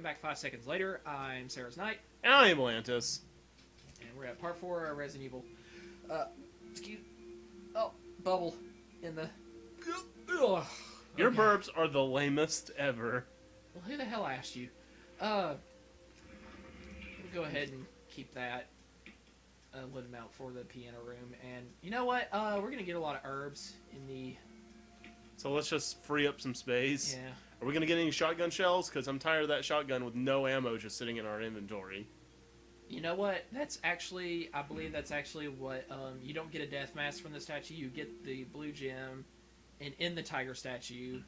back 5 seconds later. I'm Sarah's Knight. And I'm Atlantis. And we're at part 4 of Resident Evil. Excuse... Oh, bubble in the... Ugh. Your burps are the lamest ever. Well, who the hell asked you? We'll go ahead and keep that wooden mount for the piano room. And you know what? We're going to get a lot of herbs in the... So let's just free up some space. Yeah. Are we going to get any shotgun shells? Because I'm tired of that shotgun with no ammo just sitting in our inventory. You know what? That's actually... I believe that's actually what... you don't get a death mask from the statue. You get the blue gem. And in the tiger statue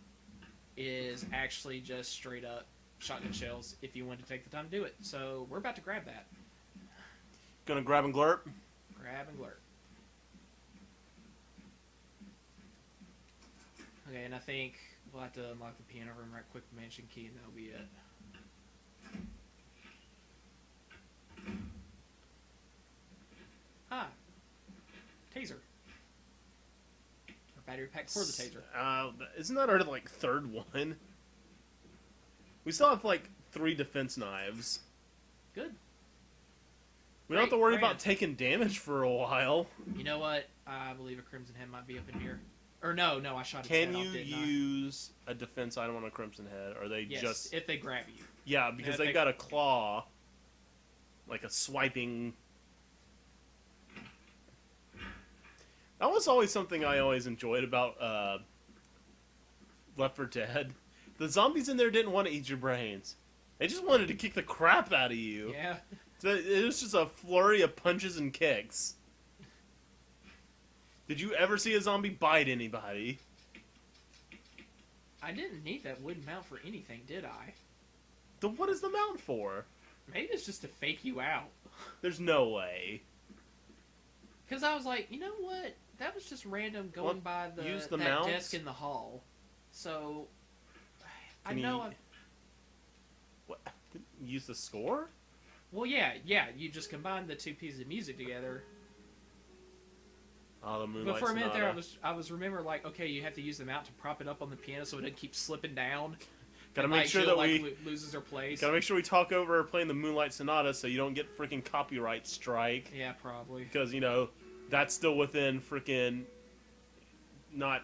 is actually just straight up shotgun shells if you want to take the time to do it. So we're about to grab that. Gonna grab and glurp? Grab and glurp. Okay, and I think we'll have to unlock the piano room right quick, the mansion key, and that'll be it. Ah. Taser. Or battery pack for the taser. Isn't that our, like, third one? We still have, like, 3 defense knives. Good. We don't have to worry about taking damage for a while. You know what? I believe a Crimson Head might be up in here. Or no, I shot its Can head you off, didn't use a defense item on a Crimson Head? Or are they yes, just... if they grab you. Yeah, because they've got a claw. Like a swiping... That was always something I always enjoyed about Left 4 Dead. The zombies in there didn't want to eat your brains. They just wanted to kick the crap out of you. Yeah. So it was just a flurry of punches and kicks. Did you ever see a zombie bite anybody? I didn't need that wooden mount for anything, did I? Then what is the mount for? Maybe it's just to fake you out. There's no way. Because I was like, you know what? That was just random going by use that mounts? desk in the hall. So, I Can know... you- What? Use the score? Well, yeah, you just combine the 2 pieces of music together. Oh, the Moonlight But for a minute Sonata. there, I was remember like, okay, you have to use the mount to prop it up on the piano so it doesn't keep slipping down. Gotta And, make like, sure Jill, that like, we... loses her place. Gotta make sure we talk over playing the Moonlight Sonata so you don't get freaking copyright strike. Yeah, probably. Because, you know, that's still within freaking... not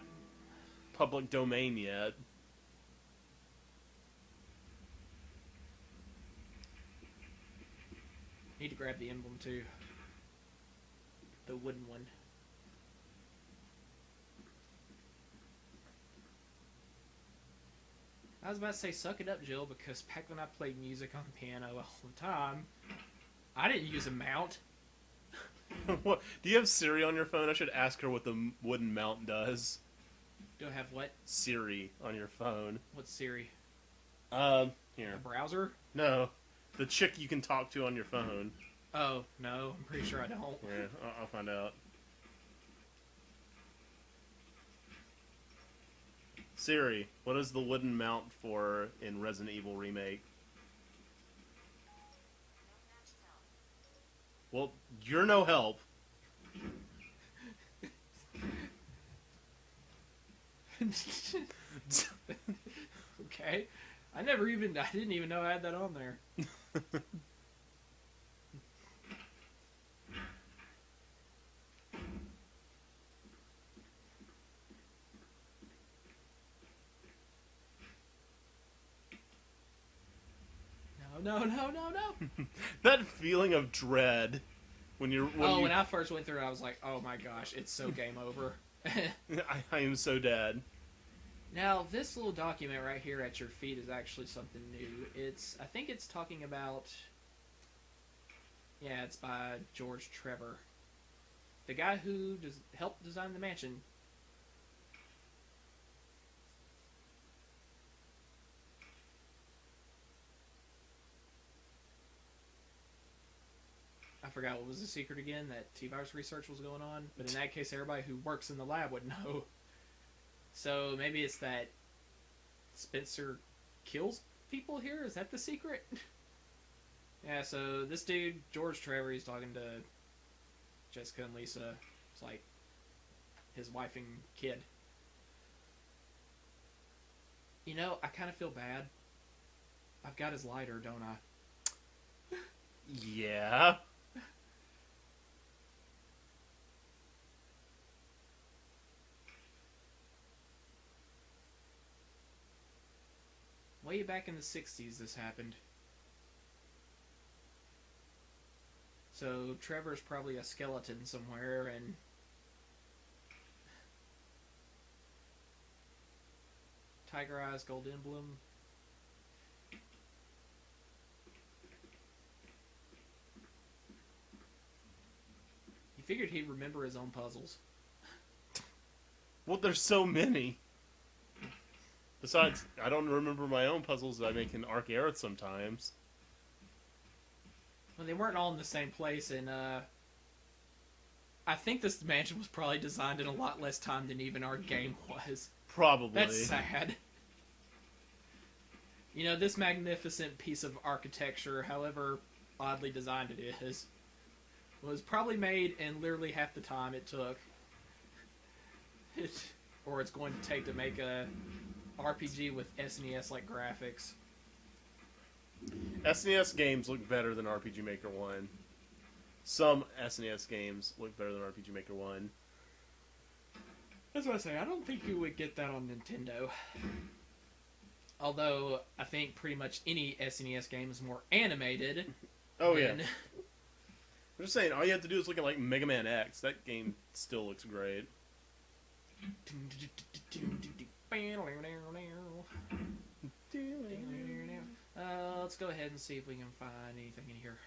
public domain yet. Need to grab the emblem too. The wooden one. I was about to say, suck it up, Jill, because back when I played music on the piano all the time, I didn't use a mount. What? Do you have Siri on your phone? I should ask her what the wooden mount does. Do I have what? Siri on your phone. What's Siri? Here. A browser? No. The chick you can talk to on your phone. Oh, no, I'm pretty sure I don't. Yeah, I'll find out. Siri, what is the wooden mount for in Resident Evil Remake? Well, you're no help. Okay. I didn't even know I had that on there. No. That feeling of dread when When I first went through it, I was like, oh my gosh, it's so game over. I am so dead. Now, this little document right here at your feet is actually something new. I think it's talking about... Yeah, it's by George Trevor. The guy who helped design the mansion. I forgot what was the secret again, that T-virus research was going on. But in that case, everybody who works in the lab would know. So maybe it's that Spencer kills people here? Is that the secret? Yeah, so this dude, George Trevor, he's talking to Jessica and Lisa. It's like his wife and kid. You know, I kind of feel bad I've got his lighter, don't I? Yeah. Way back in the 60s this happened. So Trevor's probably a skeleton somewhere, and Tiger Eyes Gold Emblem. He figured he'd remember his own puzzles. Well, there's so many. Besides, I don't remember my own puzzles that I make in Arc Aerith sometimes. Well, they weren't all in the same place, and I think this mansion was probably designed in a lot less time than even our game was. Probably. That's sad. You know, this magnificent piece of architecture, however oddly designed it is, was probably made in literally half the time it took. Or it's going to take to make a RPG with SNES-like graphics. SNES games look better than RPG Maker 1. Some SNES games look better than RPG Maker 1. That's what I say. I don't think you would get that on Nintendo. Although, I think pretty much any SNES game is more animated. Oh, yeah. I'm just saying, all you have to do is look at, like, Mega Man X. That game still looks great. Let's go ahead and see if we can find anything in here.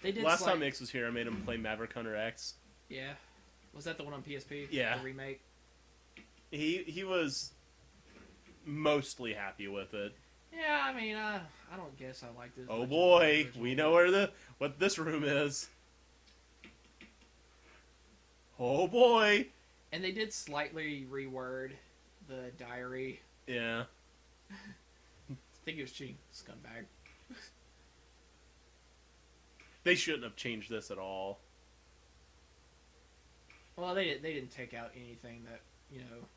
They did Last time X was here, I made him play Maverick Hunter X. Yeah. Was that the one on PSP? Yeah. The remake? He was mostly happy with it. Yeah, I mean, I don't guess I liked it. Oh boy, we know where what this room is. Oh boy. And they did slightly reword the diary. Yeah. I think he was cheating, scumbag. They shouldn't have changed this at all. Well, they didn't take out anything that, you know.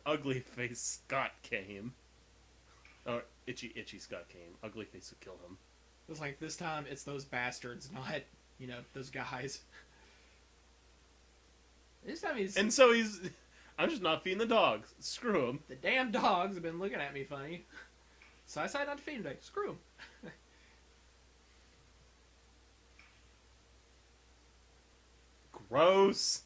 Ugly Face Scott came. Or Itchy Scott came. Ugly Face would kill him. It was like, this time it's those bastards, not, you know, those guys. This time he's... And so he's... I'm just not feeding the dogs. Screw him. The damn dogs have been looking at me funny. So I decided not to feed them today. Screw them. Gross.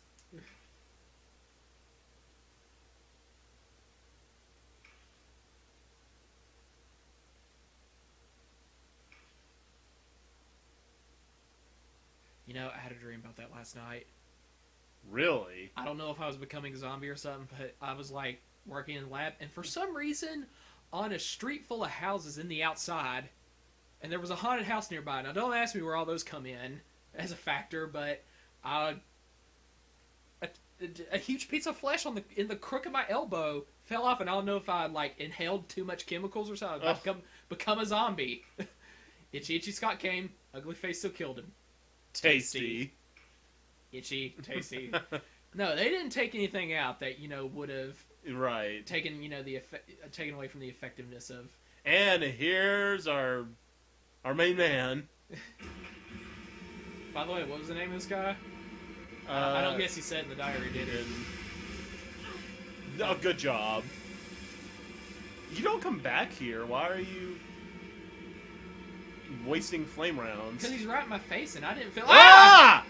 You know, I had a dream about that last night. Really? I don't know if I was becoming a zombie or something, but I was like working in the lab, and for some reason, on a street full of houses in the outside, and there was a haunted house nearby. Now, don't ask me where all those come in as a factor, but a huge piece of flesh in the crook of my elbow fell off, and I don't know if I like inhaled too much chemicals or something. I was about to become a zombie. Itchy Scott came. Ugly Face still killed him. Tasty. Itchy, tasty. No, they didn't take anything out that, you know, would have Right. taken, you know, taken away from the effectiveness of. And here's our main man. By the way, what was the name of this guy? I don't guess he said in the diary, did he? Oh, good job. You don't come back here. Why are you wasting flame rounds? Because he's right in my face, and I didn't feel. Ah!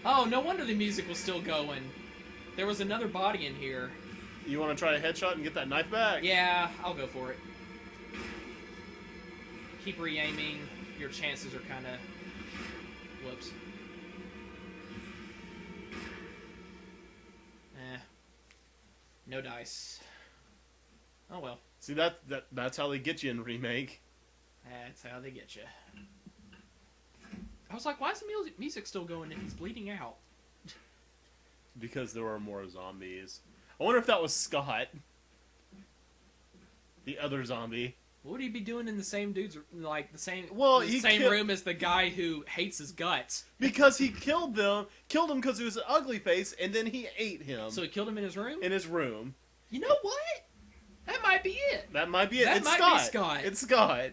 Oh, no wonder the music was still going. There was another body in here. You want to try a headshot and get that knife back? Yeah, I'll go for it. Keep re-aiming. Your chances are kind of... Whoops. No dice. Oh well. See, that's how they get you in Remake. That's how they get you. I was like, why is the music still going if he's bleeding out? Because there were more zombies. I wonder if that was Scott. The other zombie. What would he be doing in the same dude's, like, the same room as the guy who hates his guts? Because he killed him because he was an ugly face, and then he ate him. So he killed him in his room? In his room. You know what? That might be it. That might be it. That It's might Scott. be Scott. It's Scott.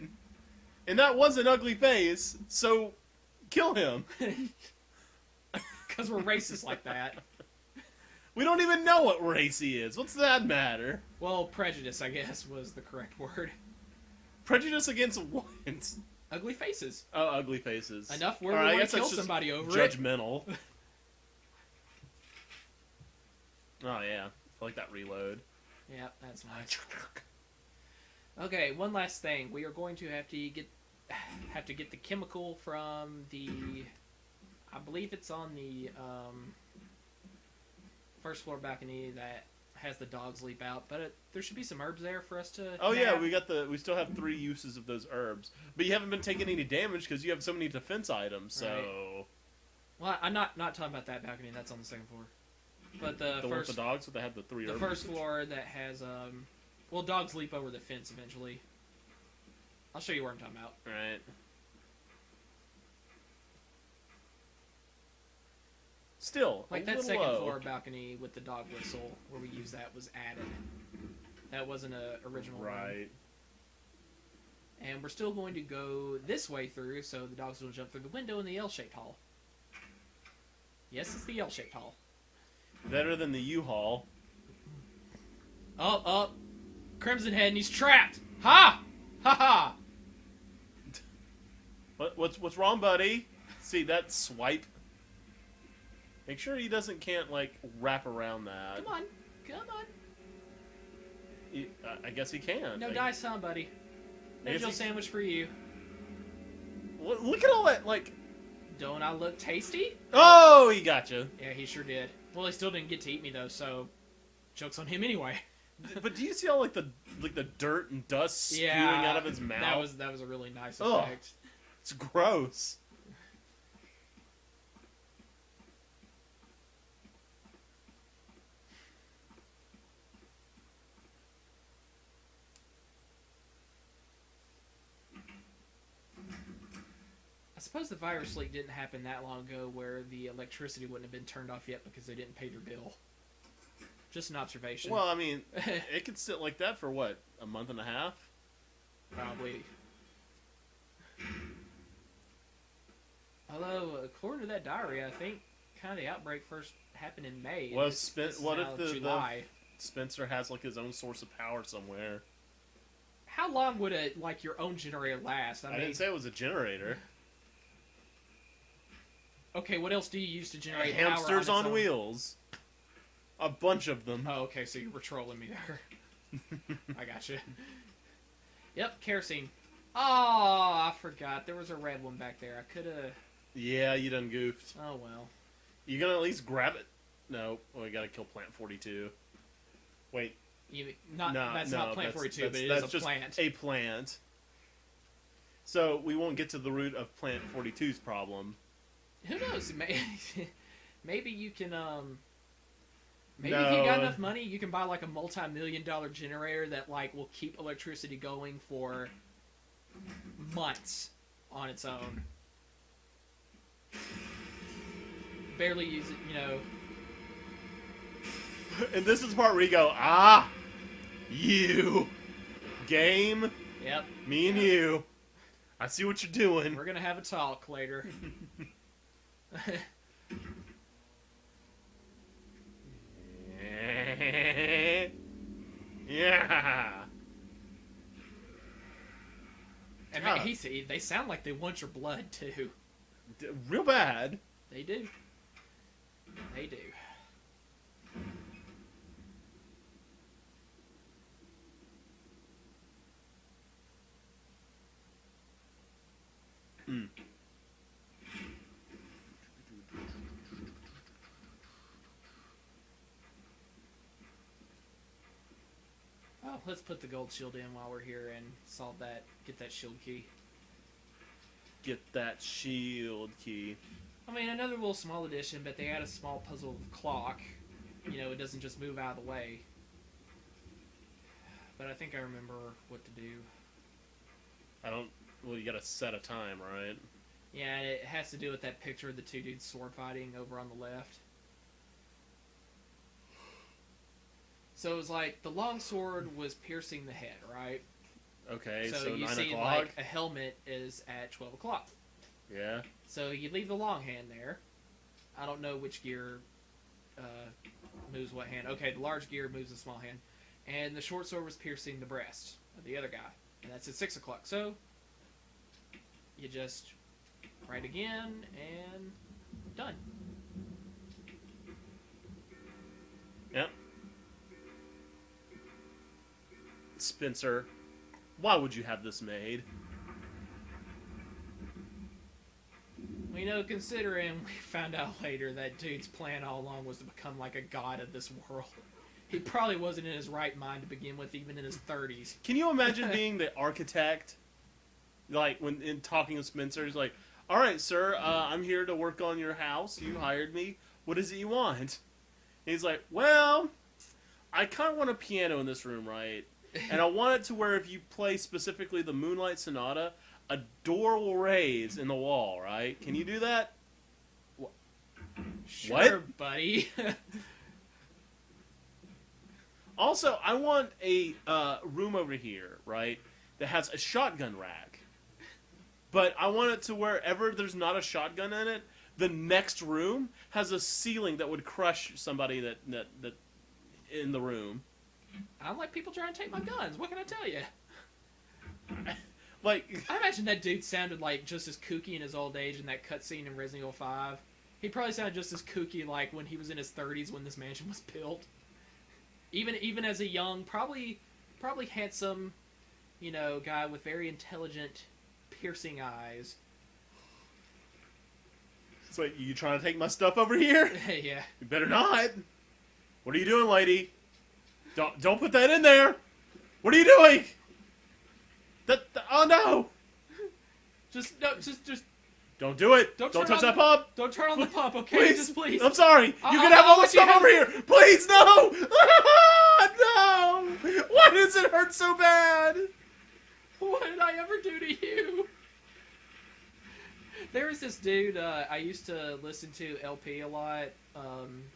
And that was an ugly face, so kill him. Because we're racist like that. We don't even know what race he is. What's that matter? Well, prejudice, I guess, was the correct word. Prejudice against what? Ugly faces. Oh, ugly faces. Enough where Alright, we I want guess to kill that's just somebody over it. judgmental. Oh yeah, I like that reload. Yeah, that's nice. Okay, one last thing. We are going to have to get the chemical from the. I believe it's on the first floor balcony that has the dogs leap out. But there should be some herbs there for us to. Oh yeah, nab. we still have 3 uses of those herbs, but you haven't been taking any damage because you have so many defense items. So. Right. Well, I'm not talking about that balcony. That's on the second floor. But the one with first the dogs, so they have the 3 the herbs. first floor that has well, dogs leap over the fence eventually. I'll show you where I'm talking about. Right. Still, Like a that little second low. floor balcony with the dog whistle where we use that was added. That wasn't a original one. Right. And we're still going to go this way through, so the dogs will jump through the window in the L-shaped hall. Yes, it's the L-shaped hall. Better than the U-Haul. Up. Crimson Head, and he's trapped. Ha! Ha ha! What's wrong, buddy? See that swipe? Make sure he can't like wrap around that. Come on. I guess he can. No dice, huh, buddy? No Jill sandwich for you. Look at all that, like... Don't I look tasty? Oh, he got you. Yeah, he sure did. Well, he still didn't get to eat me, though, so... Joke's on him anyway. But do you see all, like, the dirt and dust spewing out of his mouth? That was a really nice Ugh. effect. It's gross. I suppose the virus leak didn't happen that long ago where the electricity wouldn't have been turned off yet because they didn't pay their bill. Just an observation. Well, I mean, it could sit like that for, what, a month and a half? Probably. Although, according to that diary, I think kind of the outbreak first happened in May. What This if is now July. Spencer has, like, his own source of power somewhere? How long would your own generator last? I mean, didn't say it was a generator. Okay, what else do you use to generate power Hamsters on on its own? wheels. A bunch of them. Oh, okay, so you were trolling me there. I gotcha. Yep, kerosene. Oh, I forgot. There was a red one back there. I could have... Yeah, you done goofed. Oh, well. You gonna at least grab it? No. Oh, we gotta kill Plant 42. Wait. That's not Plant 42, but it is a just plant. a plant. So, we won't get to the root of Plant 42's problem. Who knows? Maybe you can, Maybe if you got enough money, you can buy, like, a multi-million-dollar generator that, like, will keep electricity going for months on its own. Barely use it, you know. And this is the part where you go, you. Game. Yep. Me and you. I see what you're doing. We're gonna have a talk later. Yeah. And they sound like they want your blood, too. Real bad. They do. They do. Mm. Oh, let's put the gold shield in while we're here and get that shield key. Get that shield key. I mean, another little small addition, but they add a small puzzle clock. You know, it doesn't just move out of the way. But I think I remember what to do. Well, you gotta set a time, right? Yeah, and it has to do with that picture of the two dudes sword fighting over on the left. So it was like the long sword was piercing the head, right? Okay, So so you 9 see, o'clock. like, a helmet is at 12 o'clock. Yeah. So you leave the long hand there. I don't know which gear moves what hand. Okay, the large gear moves the small hand. And the short sword was piercing the breast of the other guy. And that's at 6 o'clock. So you just write again and done. Yep. Spencer, why would you have this made? Well, you know, considering we found out later that dude's plan all along was to become like a god of this world. He probably wasn't in his right mind to begin with, even in his 30s. Can you imagine being the architect? Like, when in talking to Spencer, he's like, all right, sir, I'm here to work on your house. You hired me. What is it you want? And he's like, well, I kind of want a piano in this room, right? And I want it to where if you play specifically the Moonlight Sonata, a door will raise in the wall, right? Can you do that? Sure, What? buddy. Also, I want a room over here, right, that has a shotgun rack. But I want it to wherever there's not a shotgun in it, the next room has a ceiling that would crush somebody that in the room. I don't like people trying to take my guns. What can I tell you? Like, I imagine that dude sounded like just as kooky in his old age in that cutscene in Resident Evil 5. He probably sounded just as kooky like when he was in his 30s when this mansion was built. Even as a young, probably handsome, you know, guy with very intelligent, piercing eyes. it's like, you trying to take my stuff over here? Yeah. You better not. What are you doing, lady? Don't put that in there. What are you doing? Oh no! Just Don't do it. Don't turn touch on that pump. don't turn on the pump, okay? Please. Just please. I'm sorry. You I'll- can have I'll all the let you stuff have- over here. Please, no. No. Why does it hurt so bad? What did I ever do to you? There was this dude I used to listen to LP a lot,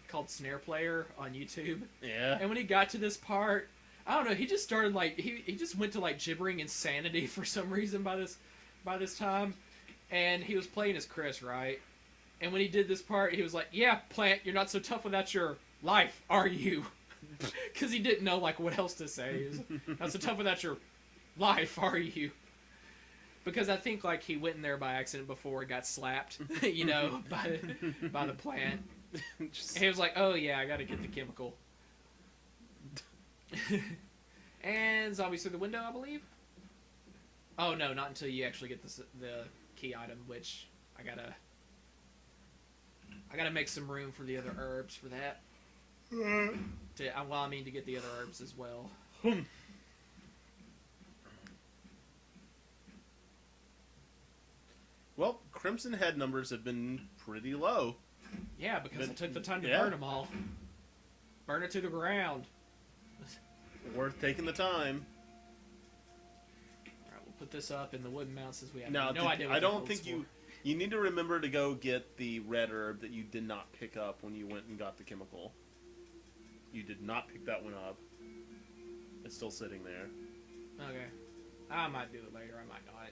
called Snare Player on YouTube. Yeah. And when he got to this part, I don't know, he just started like he just went to like gibbering insanity for some reason by this time. And he was playing as Chris, right? And when he did this part, he was like, "Yeah, Plant, you're not so tough without your life, are you?" Because he didn't know like what else to say. He was, "Not so tough without your life, are you?" Because I think like he went in there by accident before he got slapped, you know, by the plant. And he was like, "Oh yeah, I got to get the chemical." And zombies through the window, I believe. Oh no, not until you actually get the key item, which I gotta make some room for the other herbs for that. I mean to get the other herbs as well. Well, Crimson Head numbers have been pretty low. Yeah, because I took the time to Yeah. burn them all. Burn it to the ground. Worth taking the time. Alright, we'll put this up in the wooden mount since we have Now, no idea what I the don't hole's think for. you need to remember to go get the red herb that you did not pick up when you went and got the chemical. You did not pick that one up. It's still sitting there. Okay. I might do it later, I might not.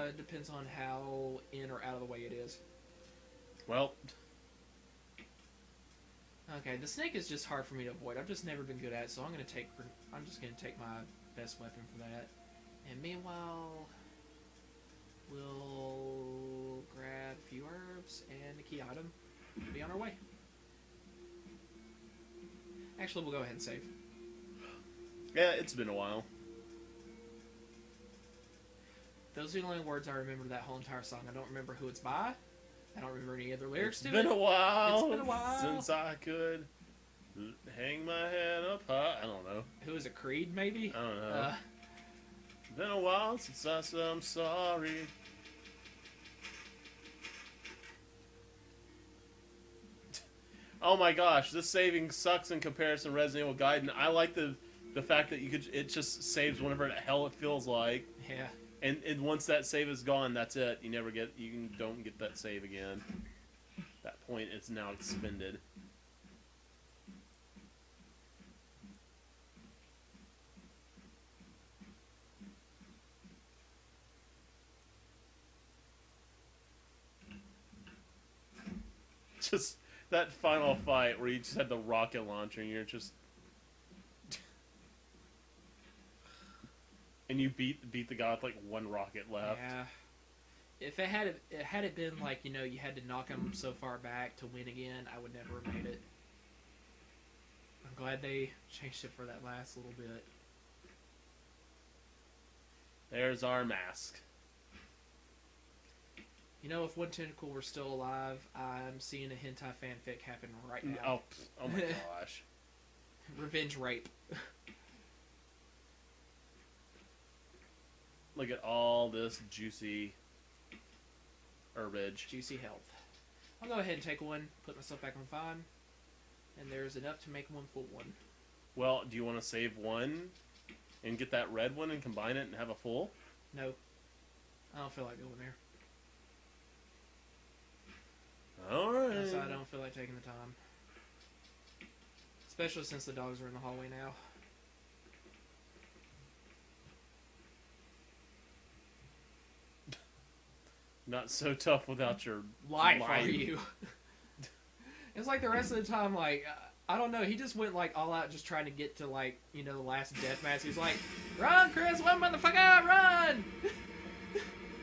It depends on how in or out of the way it is. Well, Okay, the snake is just hard for me to avoid. I've just never been good at it, so I'm just gonna take my best weapon for that. And meanwhile, we'll grab a few herbs and a key item. We'll be on our way. Actually, we'll go ahead and save. yeah, it's been a while. Those are the only words I remember that whole entire song. I don't remember who it's by. I don't remember any other lyrics It's to been it. a while. It's been a while. Since I could hang my head up high. I don't know. Who is it? Creed, maybe? I don't know. Been a while since I said I'm sorry. Oh my gosh, this saving sucks in comparison to Resident Evil Gaiden. I like the fact that it just saves whenever the hell it feels like. Yeah. And once that save is gone, that's it. You don't get that save again. That point, it's now expended. Just that final fight where you just had the rocket launcher and you're just... And you beat the guy with like one rocket left. Yeah. If it had been like, you know, you had to knock him so far back to win again, I would never have made it. I'm glad they changed it for that last little bit. There's our mask. You know, if One Tentacle were still alive, I'm seeing a hentai fanfic happen right now. Oh my gosh. Revenge rape. Look at all this juicy herbage. Juicy health. I'll go ahead and take one, put myself back on 5, and there's enough to make one full one. Well, do you want to save one and get that red one and combine it and have a full? No. I don't feel like going there. Alright. So I don't feel like taking the time. Especially since the dogs are in the hallway now. Not so tough without your Life, are you? It's like the rest of the time, like, I don't know, he just went, like, all out just trying to get to, like, you know, the last death match. He's like, run, Chris, one motherfucker, run!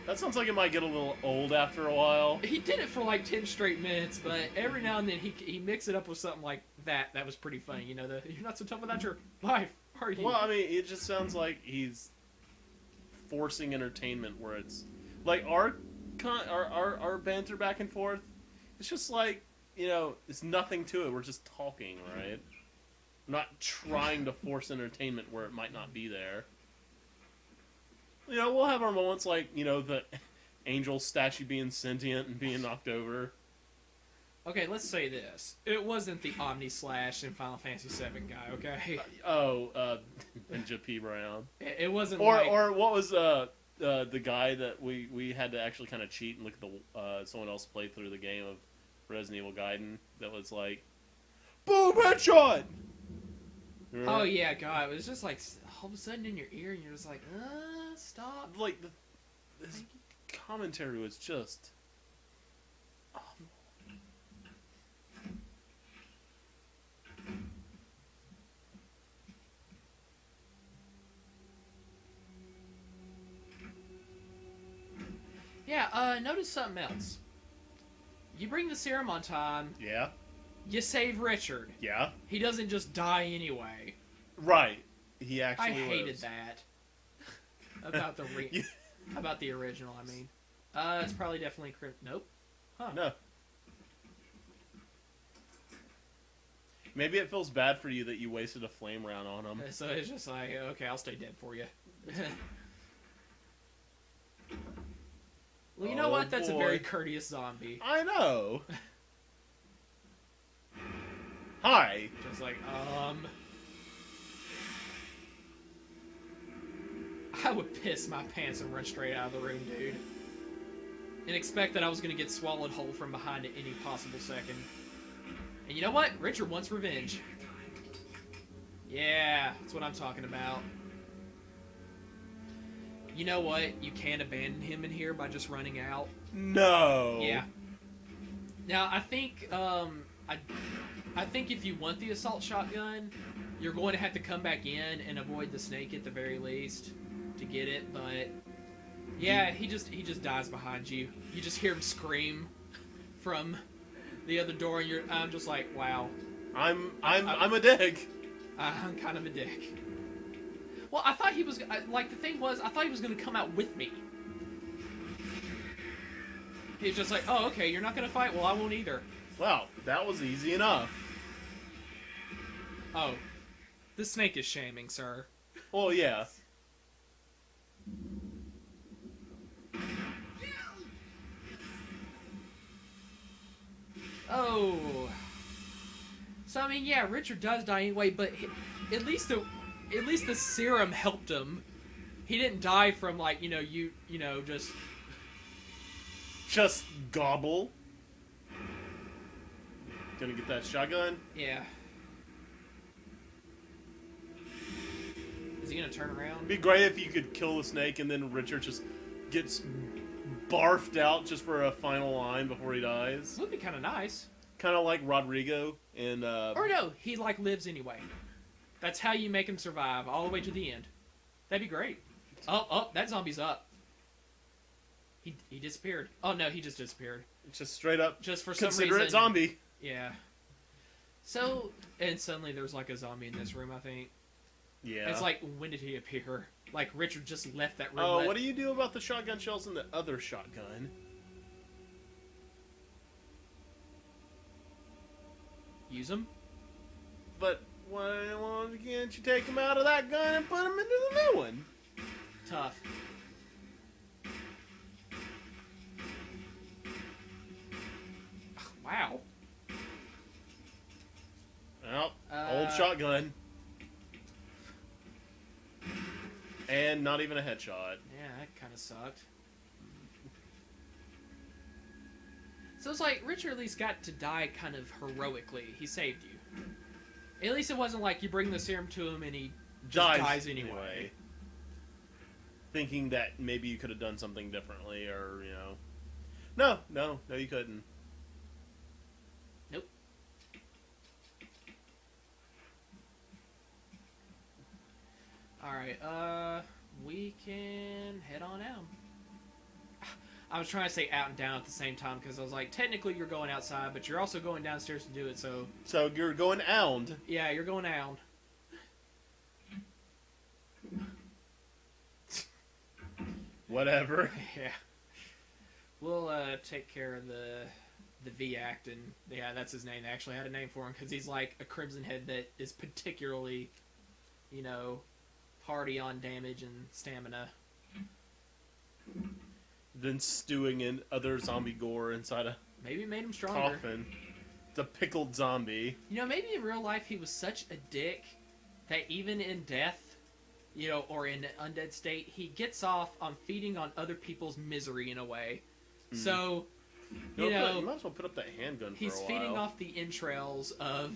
That sounds like it might get a little old after a while. He did it for, like, 10 straight minutes, but every now and then he mixed it up with something like that. That was pretty funny, you know, you're not so tough without your life, are you? Well, I mean, it just sounds like he's forcing entertainment where it's... Like, our banter back and forth, it's just like, you know, it's nothing to it. We're just talking, right? I'm not trying to force entertainment where it might not be there. You know, we'll have our moments like, you know, the angel statue being sentient and being knocked over. Okay, let's say this. It wasn't the Omni Slash in Final Fantasy VII guy, okay? Ninja P. Brown. It wasn't Or what was, the guy that we had to actually kind of cheat and look at the someone else play through the game of Resident Evil Gaiden that was like, boom, headshot! Oh yeah, God, it was just like all of a sudden in your ear and you're just like, stop. Like, this commentary was just awful. Yeah, notice something else. You bring the serum on time. Yeah. You save Richard. Yeah. He doesn't just die anyway. Right. He actually I hated lives. that. About the about the original, I mean. It's probably definitely nope. Huh. No. Maybe it feels bad for you that you wasted a flame round on him. So it's just like, okay, I'll stay dead for you. Well, you know what? That's a very courteous zombie. I know. Hi. Just like, I would piss my pants and run straight out of the room, dude. And expect that I was going to get swallowed whole from behind at any possible second. And you know what? Richard wants revenge. Yeah, that's what I'm talking about. You know what? You can't abandon him in here by just running out. No. Yeah. Now, I think, I think if you want the assault shotgun, you're going to have to come back in and avoid the snake at the very least to get it, but yeah, he just dies behind you. You just hear him scream from the other door, and I'm just like, wow. I'm a dick. I'm kind of a dick. Well, I thought he was like, the thing was, I thought he was going to come out with me. He's just like, oh, okay, you're not going to fight? Well, I won't either. Well, that was easy enough. Oh, the snake is shaming, sir. Well, yeah. Oh. So, I mean, yeah, Richard does die anyway, but at least the serum helped him. He didn't die from, like, you know, just gobble. Gonna get that shotgun? Yeah. Is he gonna turn around? It'd be great if you could kill the snake and then Richard just gets barfed out just for a final line before he dies. Would be kind of nice. kind of like Rodrigo in. Or no, he like lives anyway. That's how you make him survive all the way to the end. That'd be great. Oh, that zombie's up. He disappeared. Oh no, he just disappeared. Just straight up. Just for some consider reason. it zombie. Yeah. So, and suddenly there's like a zombie in this room, I think. Yeah. It's like, when did he appear? Like, Richard just left that room. Oh, what do you do about the shotgun shells in the other shotgun? Use them? But why can't you take them out of that gun and put them into the new one? Tough. Wow. Well, old shotgun. And not even a headshot. Yeah, that kind of sucked. So it's like, Richard at least got to die kind of heroically. He saved you. At least it wasn't like you bring the serum to him and he just dies anyway. Thinking that maybe you could have done something differently, or, you know. No, you couldn't. Nope. Alright, we can head on out. I was trying to say out and down at the same time, because I was like, technically you're going outside, but you're also going downstairs to do it, so... So you're going out. Yeah, you're going out. Whatever. Yeah. We'll, take care of the V-Act, and, yeah, that's his name. They actually had a name for him, because he's like a Crimson Head that is particularly, you know, hardy on damage and stamina. Then stewing in other zombie gore inside a Maybe it made him stronger. coffin. It's a pickled zombie. You know, maybe in real life he was such a dick that even in death, you know, or in an undead state, he gets off on feeding on other people's misery in a way. So, you know, you might as well put up that handgun for a he's while. feeding off the entrails of...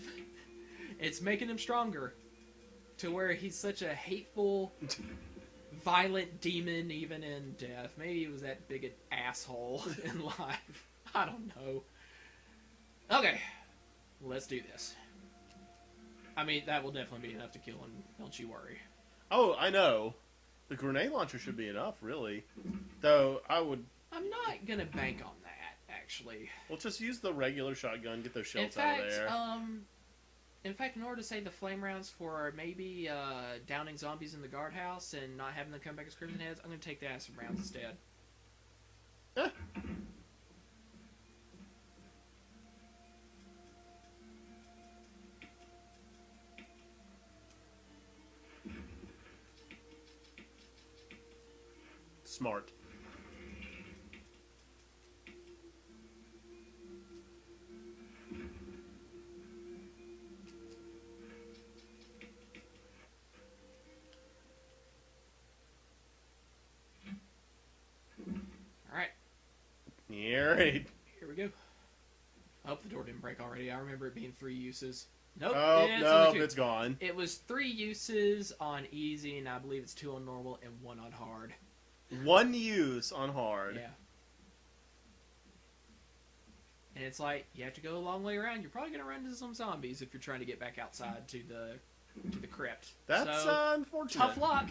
It's making him stronger. To where he's such a hateful, violent demon even in death. Maybe he was that big an asshole in life. I don't know. Okay. Let's do this. I mean, that will definitely be enough to kill him. Don't you worry. Oh, I know. The grenade launcher should be enough, really. Though, I'm not gonna bank on that, actually. Well, just use the regular shotgun, get those shells out of there. In fact, in order to save the flame rounds for maybe downing zombies in the guardhouse and not having them come back as Crimson Heads, I'm gonna take the acid rounds instead. Eh. Smart. Alright, Alright. here we go. I hope the door didn't break already. I remember it being 3 uses. Nope. Oh, it's no, only 2. it's gone. It was 3 uses on easy, and I believe it's 2 on normal and 1 on hard. 1 use on hard. Yeah. And it's like, you have to go a long way around. You're probably going to run into some zombies if you're trying to get back outside to the crypt. That's so, unfortunate. tough luck.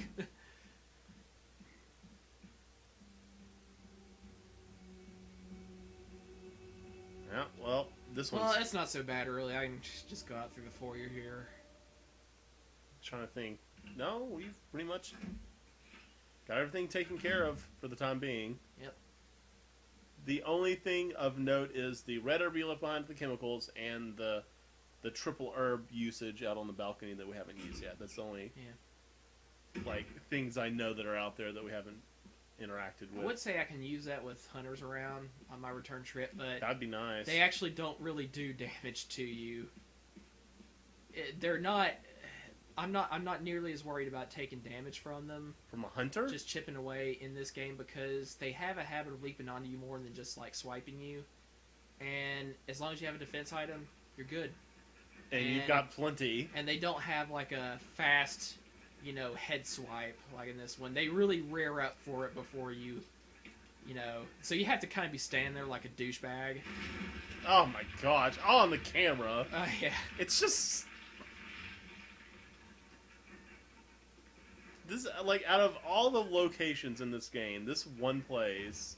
Yeah, well, this one's... Well, it's not so bad, really. I can just go out through the foyer here. trying to think. No, we've pretty much got everything taken care of for the time being. Yep. The only thing of note is the red herb you left behind for the chemicals and the triple herb usage out on the balcony that we haven't used yet. That's the only like things I know that are out there that we haven't interacted with. I would say I can use that with hunters around on my return trip, but that'd be nice. they actually don't really do damage to you. They're not. I'm not nearly as worried about taking damage from them. From a hunter? Just chipping away in this game because they have a habit of leaping onto you more than just like swiping you. And as long as you have a defense item, you're good. And you've got plenty. And they don't have like a fast, head swipe like in this one. They really rear up for it before you You know, so you have to kind of be standing there like a douchebag. Oh my gosh! On the camera. Yeah. It's just this like out of all the locations in this game, this one place,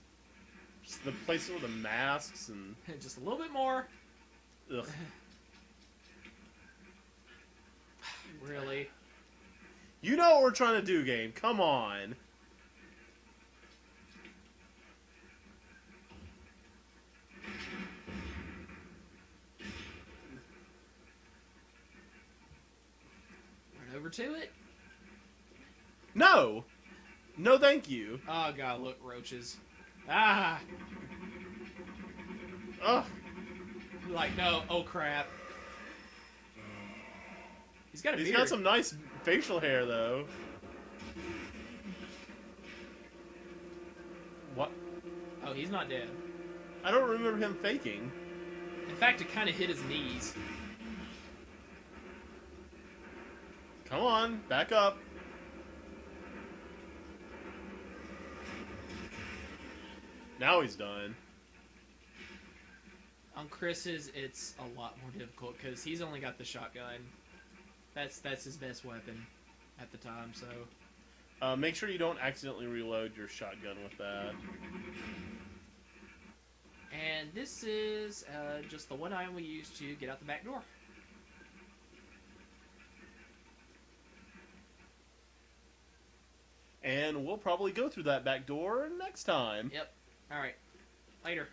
just the places with the masks and Just a little bit more. ugh. Really? You know what we're trying to do, game. Come on. Run over to it. No. No, thank you. Oh god, look, roaches. Ah! Ugh. Like, no, oh crap. He's got a He's beard. got some nice facial hair, though. What? Oh, he's not dead. I don't remember him faking. In fact, it kind of hit his knees. Come on, back up. Now he's done. On Chris's, it's a lot more difficult because he's only got the shotgun. That's his best weapon at the time. So Make sure you don't accidentally reload your shotgun with that. and this is just the one item we use to get out the back door. And we'll probably go through that back door next time. Yep. All right. Later.